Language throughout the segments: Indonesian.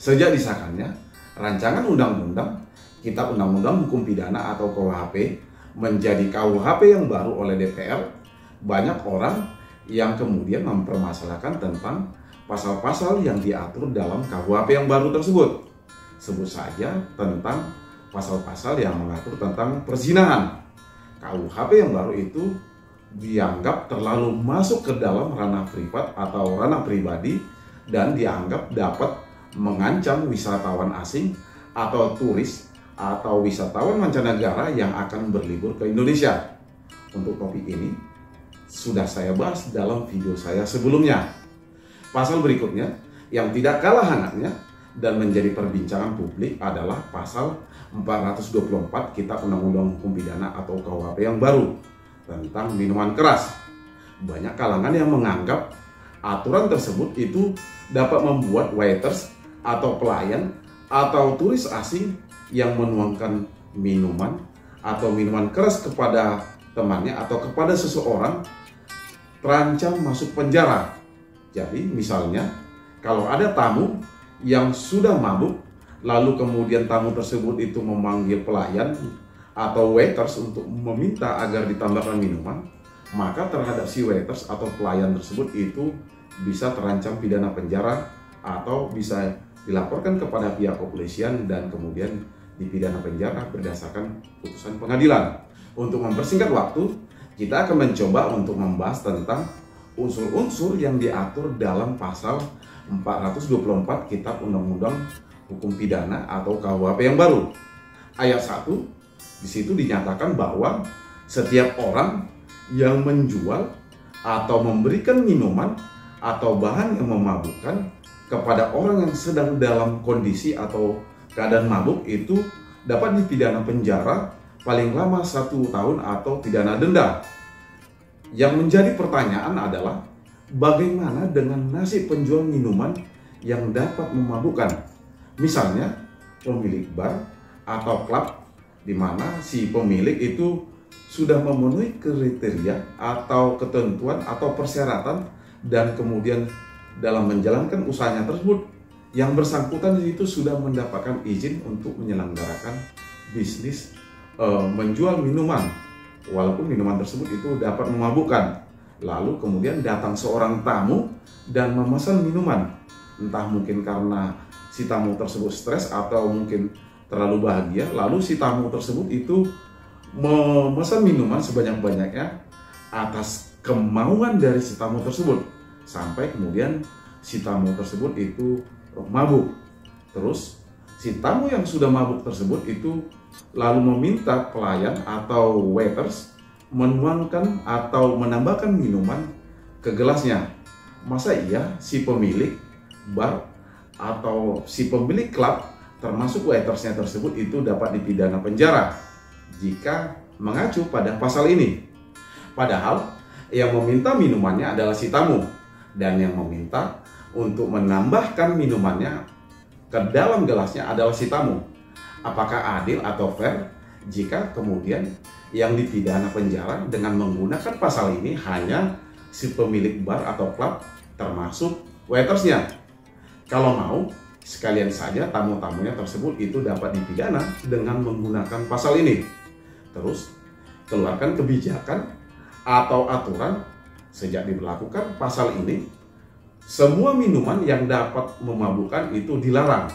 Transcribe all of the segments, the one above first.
Sejak disahkannya rancangan undang-undang Kitab Undang-Undang Hukum Pidana atau KUHP menjadi KUHP yang baru oleh DPR, banyak orang yang kemudian mempermasalahkan tentang pasal-pasal yang diatur dalam KUHP yang baru tersebut. Sebut saja tentang pasal-pasal yang mengatur tentang perzinahan. KUHP yang baru itu dianggap terlalu masuk ke dalam ranah privat atau ranah pribadi dan dianggap dapat mengancam wisatawan asing atau turis atau wisatawan mancanegara yang akan berlibur ke Indonesia. Untuk topik ini sudah saya bahas dalam video saya sebelumnya. Pasal berikutnya yang tidak kalah hangatnya dan menjadi perbincangan publik adalah pasal 424 Kitab Undang-Undang Hukum Pidana atau KUHP yang baru tentang minuman keras. Banyak kalangan yang menganggap aturan tersebut itu dapat membuat waiters atau pelayan atau turis asing yang menuangkan minuman atau minuman keras kepada temannya atau kepada seseorang terancam masuk penjara. Jadi misalnya kalau ada tamu yang sudah mabuk lalu kemudian tamu tersebut itu memanggil pelayan atau waiters untuk meminta agar ditambahkan minuman, maka terhadap si waiters atau pelayan tersebut itu bisa terancam pidana penjara atau bisa dilaporkan kepada pihak kepolisian dan kemudian dipidana penjara berdasarkan putusan pengadilan. Untuk mempersingkat waktu, kita akan mencoba untuk membahas tentang unsur-unsur yang diatur dalam pasal 424 Kitab Undang-Undang Hukum Pidana atau KUHP yang baru. Ayat 1, di situ dinyatakan bahwa setiap orang yang menjual atau memberikan minuman atau bahan yang memabukkan kepada orang yang sedang dalam kondisi atau keadaan mabuk itu dapat dipidana penjara paling lama 1 tahun atau pidana denda. Yang menjadi pertanyaan adalah bagaimana dengan nasib penjual minuman yang dapat memabukkan? Misalnya pemilik bar atau klub di mana si pemilik itu sudah memenuhi kriteria atau ketentuan atau persyaratan dan kemudian dalam menjalankan usahanya tersebut yang bersangkutan itu sudah mendapatkan izin untuk menyelenggarakan bisnis menjual minuman, walaupun minuman tersebut itu dapat memabukkan. Lalu kemudian datang seorang tamu dan memesan minuman, entah mungkin karena si tamu tersebut stres atau mungkin terlalu bahagia, lalu si tamu tersebut itu memesan minuman sebanyak-banyaknya atas kemauan dari si tamu tersebut, sampai kemudian si tamu tersebut itu mabuk. Terus si tamu yang sudah mabuk tersebut itu lalu meminta pelayan atau waiters menuangkan atau menambahkan minuman ke gelasnya. Masa iya si pemilik bar atau si pemilik klub termasuk waitersnya tersebut itu dapat dipidana penjara jika mengacu pada pasal ini? Padahal yang meminta minumannya adalah si tamu dan yang meminta untuk menambahkan minumannya ke dalam gelasnya adalah si tamu. Apakah adil atau fair jika kemudian yang dipidana penjara dengan menggunakan pasal ini hanya si pemilik bar atau klub termasuk waitersnya? Kalau mau, sekalian saja tamu-tamunya tersebut itu dapat dipidana dengan menggunakan pasal ini. Terus keluarkan kebijakan atau aturan sejak diberlakukan pasal ini, semua minuman yang dapat memabukkan itu dilarang,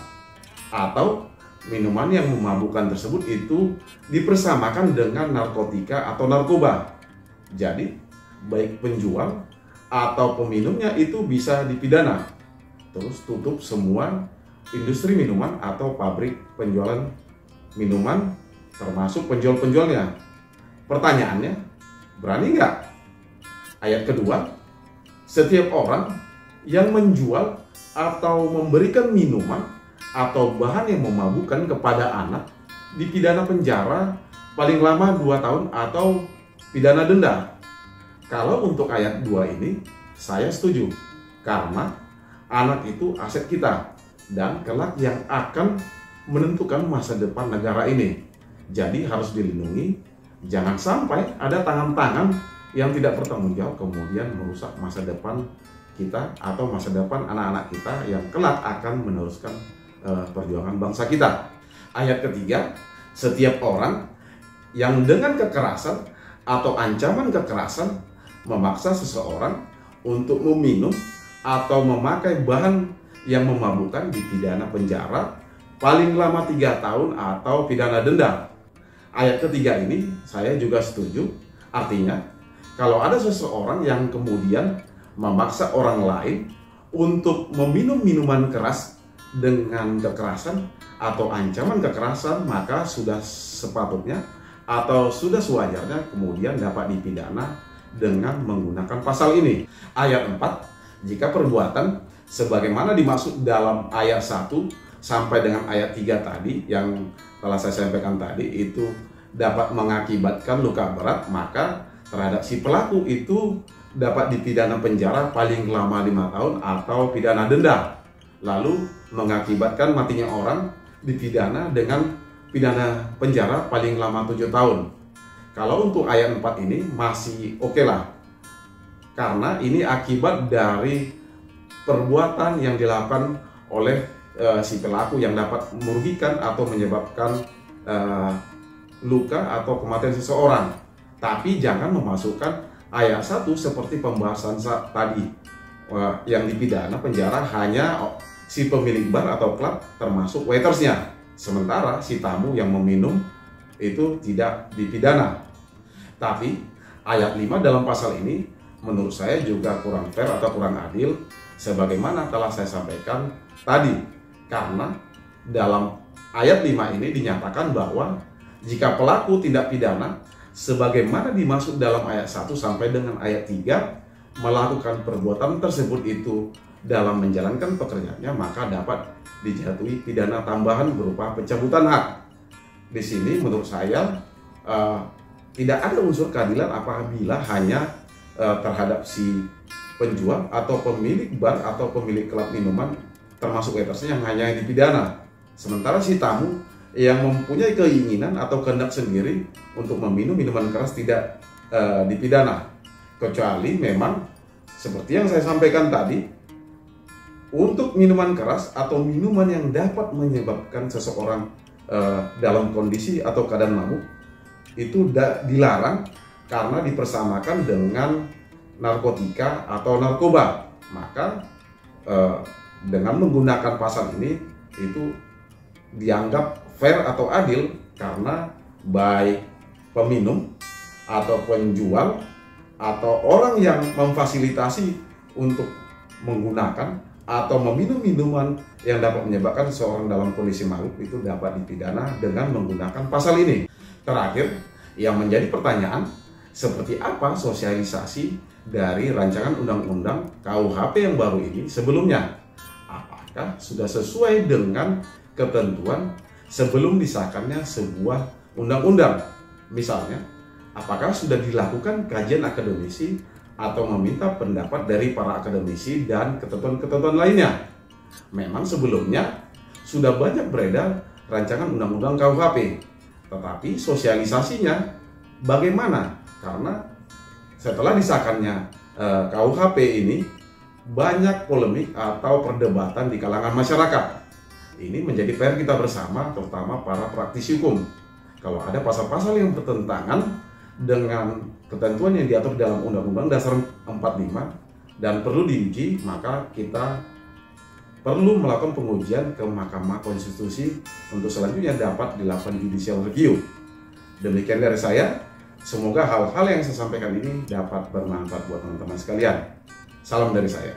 atau minuman yang memabukkan tersebut itu dipersamakan dengan narkotika atau narkoba. Jadi baik penjual atau peminumnya itu bisa dipidana. Terus tutup semua industri minuman atau pabrik penjualan minuman termasuk penjual-penjualnya. Pertanyaannya, berani nggak? Ayat kedua, setiap orang yang menjual atau memberikan minuman atau bahan yang memabukkan kepada anak dipidana penjara paling lama 2 tahun atau pidana denda. Kalau untuk ayat 2 ini saya setuju, karena anak itu aset kita dan kelak yang akan menentukan masa depan negara ini. Jadi harus dilindungi, jangan sampai ada tangan-tangan yang tidak bertanggung jawab kemudian merusak masa depan kita atau masa depan anak-anak kita yang kelak akan meneruskan perjuangan bangsa kita. Ayat ketiga, setiap orang yang dengan kekerasan atau ancaman kekerasan memaksa seseorang untuk meminum atau memakai bahan yang memabukkan dipidana penjara paling lama 3 tahun atau pidana denda. Ayat ketiga ini saya juga setuju. Artinya, kalau ada seseorang yang kemudian memaksa orang lain untuk meminum minuman keras dengan kekerasan atau ancaman kekerasan, maka sudah sepatutnya atau sudah sewajarnya kemudian dapat dipidana dengan menggunakan pasal ini. Ayat 4, jika perbuatan sebagaimana dimaksud dalam ayat 1 sampai dengan ayat 3 tadi yang telah saya sampaikan tadi itu dapat mengakibatkan luka berat, maka terhadap si pelaku itu dapat dipidana penjara paling lama 5 tahun atau pidana denda. Lalu mengakibatkan matinya orang dipidana dengan pidana penjara paling lama 7 tahun. Kalau untuk ayat 4 ini masih oke lah. Karena ini akibat dari perbuatan yang dilakukan oleh si pelaku yang dapat merugikan atau menyebabkan luka atau kematian seseorang. Tapi jangan memasukkan ayat 1 seperti pembahasan tadi yang dipidana penjara hanya si pemilik bar atau klub termasuk waitersnya, sementara si tamu yang meminum itu tidak dipidana. Tapi ayat 5 dalam pasal ini menurut saya juga kurang fair atau kurang adil sebagaimana telah saya sampaikan tadi, karena dalam ayat 5 ini dinyatakan bahwa jika pelaku tindak pidana sebagaimana dimaksud dalam ayat 1 sampai dengan ayat 3 melakukan perbuatan tersebut itu dalam menjalankan pekerjaannya, maka dapat dijatuhi pidana tambahan berupa pencabutan hak. Di sini menurut saya tidak ada unsur keadilan apabila hanya terhadap si penjual atau pemilik bar atau pemilik klub minuman termasuk waitersnya yang hanya dipidana, sementara si tamu yang mempunyai keinginan atau kehendak sendiri untuk meminum minuman keras tidak dipidana, kecuali memang seperti yang saya sampaikan tadi, untuk minuman keras atau minuman yang dapat menyebabkan seseorang dalam kondisi atau keadaan mabuk itu dilarang karena dipersamakan dengan narkotika atau narkoba. Maka dengan menggunakan pasal ini itu dianggap fair atau adil karena baik peminum atau penjual atau orang yang memfasilitasi untuk menggunakan atau meminum minuman yang dapat menyebabkan seseorang dalam kondisi mabuk itu dapat dipidana dengan menggunakan pasal ini. Terakhir, yang menjadi pertanyaan, seperti apa sosialisasi dari rancangan undang-undang KUHP yang baru ini sebelumnya? Apakah sudah sesuai dengan ketentuan sebelum disahkannya sebuah undang-undang? Misalnya, apakah sudah dilakukan kajian akademisi atau meminta pendapat dari para akademisi dan ketentuan-ketentuan lainnya? Memang sebelumnya sudah banyak beredar rancangan undang-undang KUHP, tetapi sosialisasinya bagaimana? Karena setelah disahkannya KUHP ini banyak polemik atau perdebatan di kalangan masyarakat. Ini menjadi PR kita bersama, terutama para praktisi hukum. Kalau ada pasal-pasal yang bertentangan dengan ketentuan yang diatur dalam Undang-Undang Dasar 45 dan perlu diuji, maka kita perlu melakukan pengujian ke Mahkamah Konstitusi untuk selanjutnya dapat dilakukan judicial review. Demikian dari saya. Semoga hal-hal yang saya sampaikan ini dapat bermanfaat buat teman-teman sekalian. Salam dari saya.